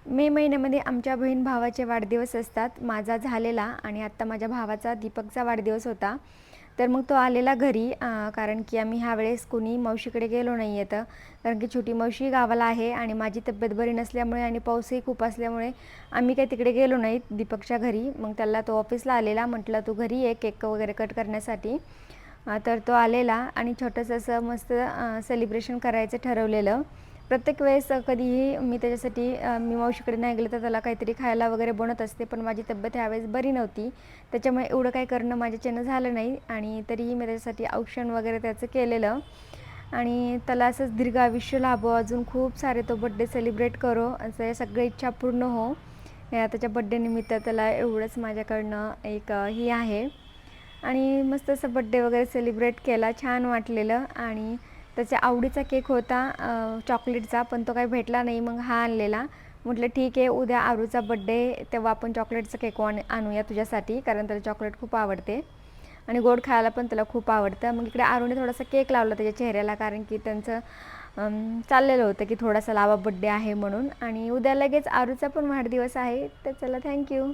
मे महिन्यामध्ये आमच्या बहीण भावाचे वाढदिवस असतात. माझा झालेला आणि आत्ता माझ्या भावाचा दीपकचा वाढदिवस होता. तर मग तो आलेला घरी, कारण की आम्ही ह्यावेळेस कुणी मावशीकडे गेलो नाही आहे. कारण की छोटी मावशी गावाला आहे आणि माझी तब्येत बरी नसल्यामुळे आणि पाऊसही खूप असल्यामुळे आम्ही काही तिकडे गेलो नाहीत दीपकच्या घरी. मग त्याला तो ऑफिसला आलेला, म्हटलं तू घरी ये केक वगैरे कट करण्यासाठी. तर तो आलेला आणि छोटंसं असं मस्त सेलिब्रेशन करायचं ठरवलेलं. प्रत्येक वेळेस कधीही मी त्याच्यासाठी मी मावशीकडे नाही गेले तर त्याला काहीतरी खायला वगैरे बनवत असते, पण माझी तब्येत ह्यावेळेस बरी नव्हती. त्याच्यामुळे एवढं काही करणं माझ्याच्यानं झालं नाही आणि तरीही मी त्याच्यासाठी औक्षण वगैरे त्याचं केलेलं. आणि त्याला असंच दीर्घ आयुष्य लाभो, अजून खूप सारे तो बड्डे सेलिब्रेट करो, असं या सगळ्या इच्छा पूर्ण हो. त्याच्या बड्डेनिमित्त त्याला एवढंच माझ्याकडनं एक ही आहे. आणि मस्त असं बड्डे वगैरे सेलिब्रेट केला, छान वाटलेलं. आणि त्याच्या आवडीचा केक होता चॉकलेटचा, पण तो काही भेटला नाही. मग हा आणलेला. म्हटलं ठीक आहे, उद्या आरूचा बड्डे तेव्हा आपण चॉकलेटचा केक आणूया तुझ्यासाठी, कारण त्याला चॉकलेट खूप आवडते आणि गोड खायला पण त्याला खूप आवडतं. मग इकडे आरूने थोडासा केक लावला त्याच्या चेहऱ्याला, कारण की त्यांचं चाललेलं होतं की थोडासा लावा बड्डे आहे म्हणून. आणि उद्या लगेच आरूचा पण वाढदिवस आहे. तर चला, थँक्यू.